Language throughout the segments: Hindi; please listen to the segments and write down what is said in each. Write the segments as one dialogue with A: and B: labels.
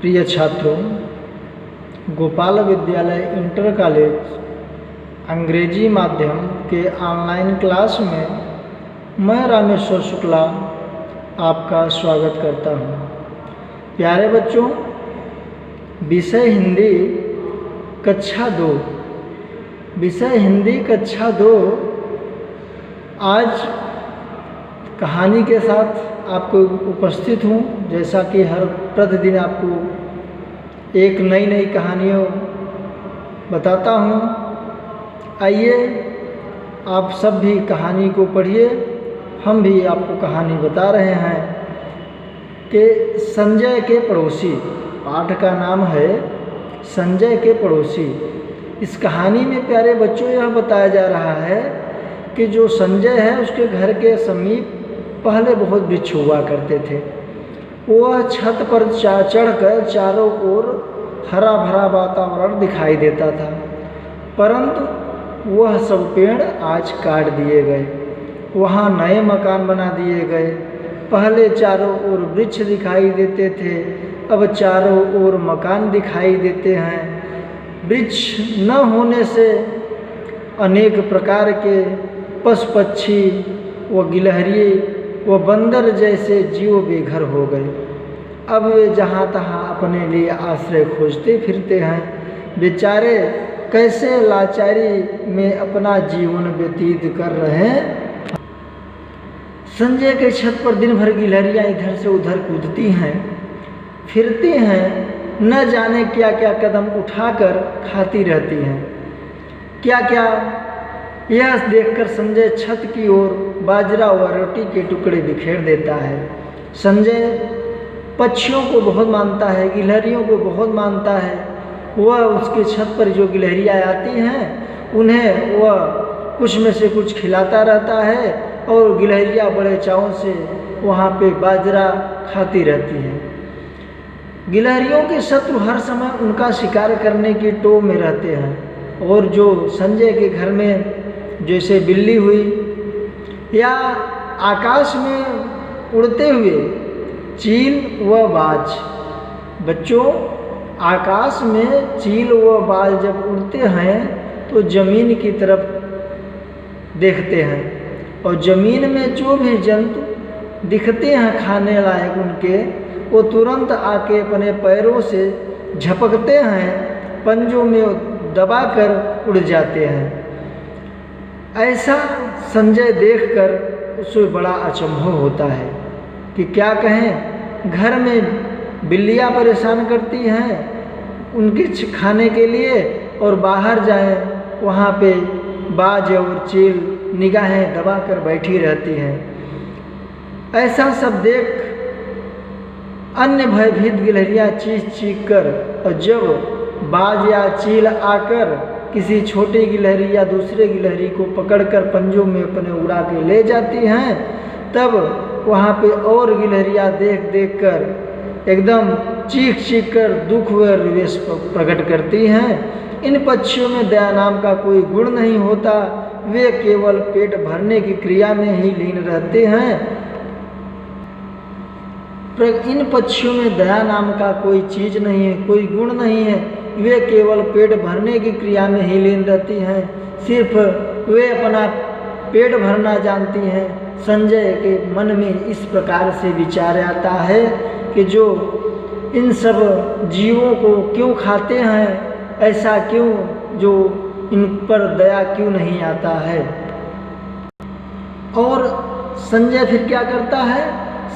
A: प्रिय छात्रों, गोपाल विद्यालय इंटर कॉलेज अंग्रेजी माध्यम के ऑनलाइन क्लास में मैं रामेश्वर शुक्ला आपका स्वागत करता हूं। प्यारे बच्चों, विषय हिंदी कक्षा 2 विषय हिंदी कक्षा 2 आज कहानी के साथ आपको उपस्थित हूँ। जैसा कि हर प्रतिदिन आपको एक नई नई कहानियों बताता हूँ। आइए आप सब भी कहानी को पढ़िए। हम भी आपको कहानी बता रहे हैं कि संजय के पड़ोसी। पाठ का नाम है संजय के पड़ोसी। इस कहानी में प्यारे बच्चों यह बताया जा रहा है कि जो संजय है उसके घर के समीप पहले बहुत वृक्ष हुआ करते थे। वह छत पर चढ़कर चारों ओर हरा भरा वातावरण दिखाई देता था, परंतु वह सब पेड़ आज काट दिए गए। वहाँ नए मकान बना दिए गए। पहले चारों ओर वृक्ष दिखाई देते थे, अब चारों ओर मकान दिखाई देते हैं। वृक्ष न होने से अनेक प्रकार के पशु पक्षी व गिलहरी व बंदर जैसे जीव बेघर हो गए। अब वे जहाँ तहाँ अपने लिए आश्रय खोजते फिरते हैं। बेचारे कैसे लाचारी में अपना जीवन व्यतीत कर रहे हैं। संजय के छत पर दिन भर गिलहरियाँ इधर से उधर कूदती हैं, फिरती हैं, न जाने क्या क्या कदम उठाकर खाती रहती हैं। क्या क्या यह देखकर संजय छत की ओर बाजरा व रोटी के टुकड़े बिखेर देता है। संजय पक्षियों को बहुत मानता है, गिलहरियों को बहुत मानता है। वह उसके छत पर जो गिलहरियाँ आती हैं उन्हें वह कुछ में से कुछ खिलाता रहता है और गिलहरियाँ बड़े चाव से वहाँ पे बाजरा खाती रहती हैं। गिलहरियों के शत्रु हर समय उनका शिकार करने की टोह में रहते हैं और जो संजय के घर में जैसे बिल्ली हुई या आकाश में उड़ते हुए चील व बाज। बच्चों, आकाश में चील व बाज जब उड़ते हैं तो ज़मीन की तरफ देखते हैं और ज़मीन में जो भी जंतु दिखते हैं खाने लायक उनके, वो तुरंत आके अपने पैरों से झपकते हैं, पंजों में दबाकर उड़ जाते हैं। ऐसा संजय देखकर उसे बड़ा अचंभव होता है कि क्या कहें, घर में बिल्लियाँ परेशान करती हैं उनके खाने के लिए और बाहर जाएं वहाँ पे बाज और चील निगाहें दबाकर बैठी रहती हैं। ऐसा सब देख अन्य भयभीत गिलहरियाँ चीख चीख कर, और जब बाज या चील आकर किसी छोटी गिलहरी या दूसरे गिलहरी को पकड़कर पंजों में अपने उड़ा के ले जाती हैं, तब वहाँ पे और गिलहरियाँ देख देख कर एकदम चीख चीख कर दुख व रोष प्रकट करती हैं। इन पक्षियों में दया नाम का कोई गुण नहीं होता। वे केवल पेट भरने की क्रिया में ही लीन रहते हैं। इन पक्षियों में दया नाम का कोई चीज़ नहीं है, कोई गुण नहीं है। वे केवल पेट भरने की क्रिया में ही लीन रहती हैं। सिर्फ वे अपना पेट भरना जानती हैं। संजय के मन में इस प्रकार से विचार आता है कि जो इन सब जीवों को क्यों खाते हैं, ऐसा क्यों, जो इन पर दया क्यों नहीं आता है। और संजय फिर क्या करता है,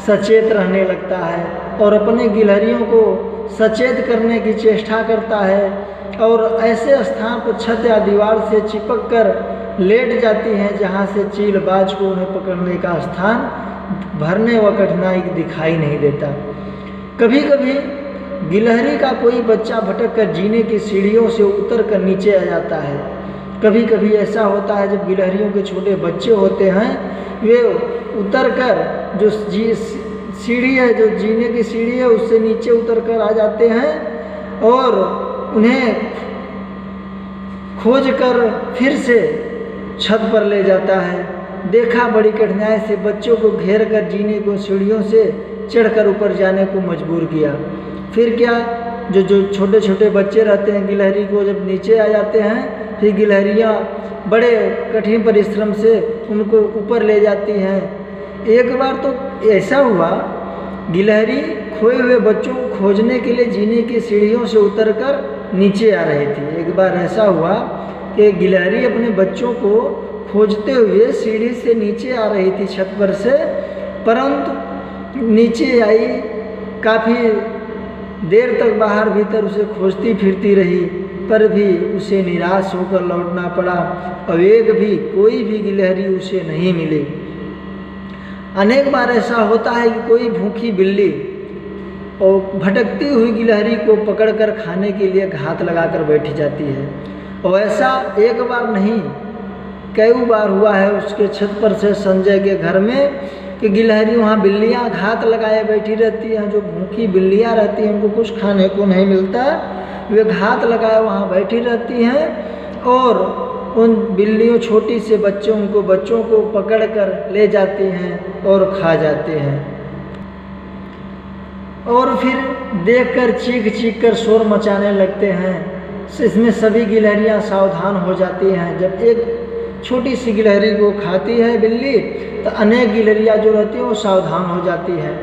A: सचेत रहने लगता है और अपने गिलहरियों को सचेत करने की चेष्टा करता है और ऐसे स्थान पर छत या दीवार से चिपक कर लेट जाती हैं जहाँ से चील बाज को उन्हें पकड़ने का स्थान भरने व कठिनाई दिखाई नहीं देता। कभी कभी गिलहरी का कोई बच्चा भटक कर जीने की सीढ़ियों से उतर कर नीचे आ जाता है। कभी कभी ऐसा होता है जब गिलहरियों के छोटे बच्चे होते हैं, वे उतर कर जो सीढ़ी है, जो जीने की सीढ़ी है, उससे नीचे उतर कर आ जाते हैं और उन्हें खोज कर फिर से छत पर ले जाता है। देखा बड़ी कठिनाई से बच्चों को घेर कर जीने को सीढ़ियों से चढ़कर ऊपर जाने को मजबूर किया। फिर क्या, जो छोटे छोटे बच्चे रहते हैं गिलहरी को जब नीचे आ जाते हैं, फिर गिलहरियाँ बड़े कठिन परिश्रम से उनको ऊपर ले जाती हैं। एक बार तो ऐसा हुआ, गिलहरी खोए हुए बच्चों को खोजने के लिए जीने की सीढ़ियों से उतरकर नीचे आ रही थी। एक बार ऐसा हुआ कि गिलहरी अपने बच्चों को खोजते हुए सीढ़ी से नीचे आ रही थी छत पर से, परंतु नीचे आई, काफ़ी देर तक बाहर भीतर उसे खोजती फिरती रही, पर भी उसे निराश होकर लौटना पड़ा और एक भी कोई भी गिलहरी उसे नहीं मिली। अनेक बार ऐसा होता है कि कोई भूखी बिल्ली और भटकती हुई गिलहरी को पकड़कर खाने के लिए घात लगाकर बैठी जाती है। और ऐसा एक बार नहीं कई बार हुआ है उसके छत पर से संजय के घर में कि गिलहरी वहाँ बिल्लियाँ घात लगाए बैठी रहती हैं। जो भूखी बिल्लियाँ रहती हैं उनको कुछ खाने को नहीं मिलता, वे घात लगाए वहाँ बैठी रहती हैं और उन बिल्लियों छोटी से बच्चों को पकड़ कर ले जाती हैं और खा जाते हैं। और फिर देखकर चीख कर शोर मचाने लगते हैं। इसमें सभी गिलहरियाँ सावधान हो जाती हैं। जब एक छोटी सी गिलहरी को खाती है बिल्ली, तो अनेक गिलहरियाँ जो रहती हैं वो सावधान हो जाती हैं।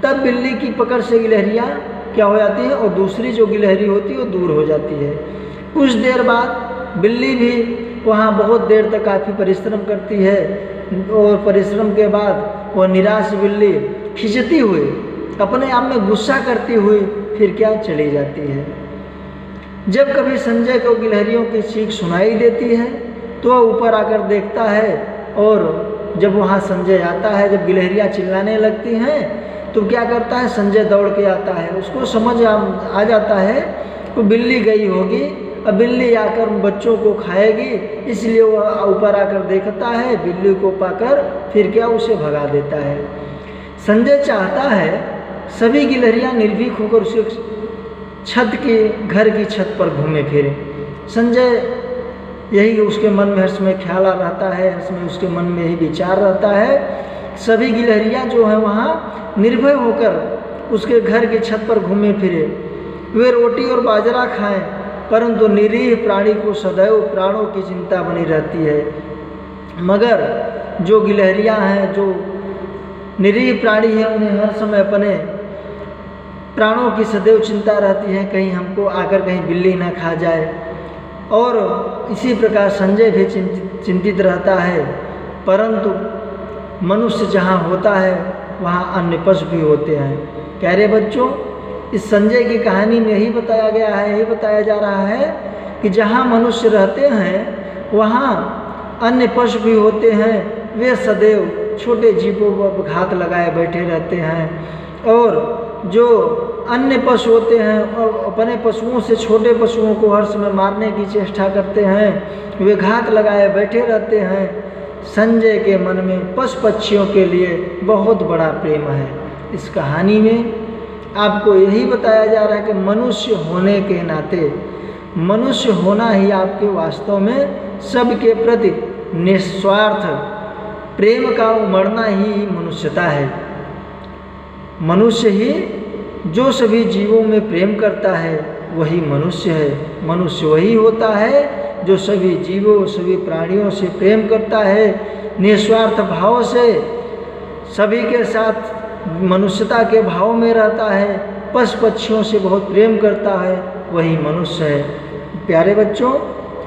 A: तब बिल्ली की पकड़ से गिलहरियाँ क्या हो जाती हैं और दूसरी जो गिलहरी होती है वो दूर हो जाती है। कुछ देर बाद बिल्ली भी वहाँ बहुत देर तक काफ़ी परिश्रम करती है और परिश्रम के बाद वह निराश बिल्ली खिंचती हुई, अपने आप में गुस्सा करती हुई फिर क्या चली जाती है। जब कभी संजय को गिलहरियों की चीख सुनाई देती है तो वह ऊपर आकर देखता है, और जब वहाँ संजय आता है, जब गिलहरियाँ चिल्लाने लगती हैं तो क्या करता है, संजय दौड़ के आता है। उसको समझ आ जाता है तो बिल्ली गई होगी, अब बिल्ली आकर बच्चों को खाएगी, इसलिए वह ऊपर आकर देखता है, बिल्ली को पाकर फिर क्या उसे भगा देता है। संजय चाहता है सभी गिलहरियाँ निर्भीक होकर उसके घर की छत पर घूमे फिरे। संजय यही उसके मन में हर समय ख्याल आ रहता है, हर समय उसके मन में यही विचार रहता है, सभी गिलहरियाँ जो है वहाँ निर्भय होकर उसके घर की छत पर घूमे फिरे, वे रोटी और बाजरा खाएं, परंतु निरीह प्राणी को सदैव प्राणों की चिंता बनी रहती है। मगर जो गिलहरियाँ हैं, जो निरीह प्राणी हैं, उन्हें हर समय अपने प्राणों की सदैव चिंता रहती है, कहीं हमको आकर कहीं बिल्ली ना खा जाए। और इसी प्रकार संजय भी चिंतित रहता है, परंतु मनुष्य जहाँ होता है वहाँ अन्य पशु भी होते हैं। प्यारे बच्चों, इस संजय की कहानी में यही बताया गया है, यही बताया जा रहा है कि जहाँ मनुष्य रहते हैं वहाँ अन्य पशु भी होते हैं, वे सदैव छोटे जीवों पर घात लगाए बैठे रहते हैं। और जो अन्य पशु होते हैं और अपने पशुओं से छोटे पशुओं को हर समय मारने की चेष्टा करते हैं, वे घात लगाए बैठे रहते हैं। संजय के मन में पशु पक्षियों के लिए बहुत बड़ा प्रेम है। इस कहानी में आपको यही बताया जा रहा है कि मनुष्य होने के नाते, मनुष्य होना ही आपके वास्तव में सबके प्रति निस्वार्थ प्रेम का उमड़ना ही मनुष्यता है। मनुष्य ही जो सभी जीवों में प्रेम करता है वही मनुष्य है। मनुष्य वही होता है जो सभी जीवों, सभी प्राणियों से प्रेम करता है, निस्वार्थ भाव से सभी के साथ मनुष्यता के भाव में रहता है, पशु पक्षियों से बहुत प्रेम करता है, वही मनुष्य है। प्यारे बच्चों,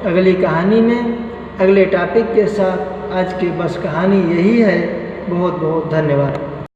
A: अगली कहानी में अगले टॉपिक के साथ आज की बस कहानी यही है। बहुत बहुत धन्यवाद।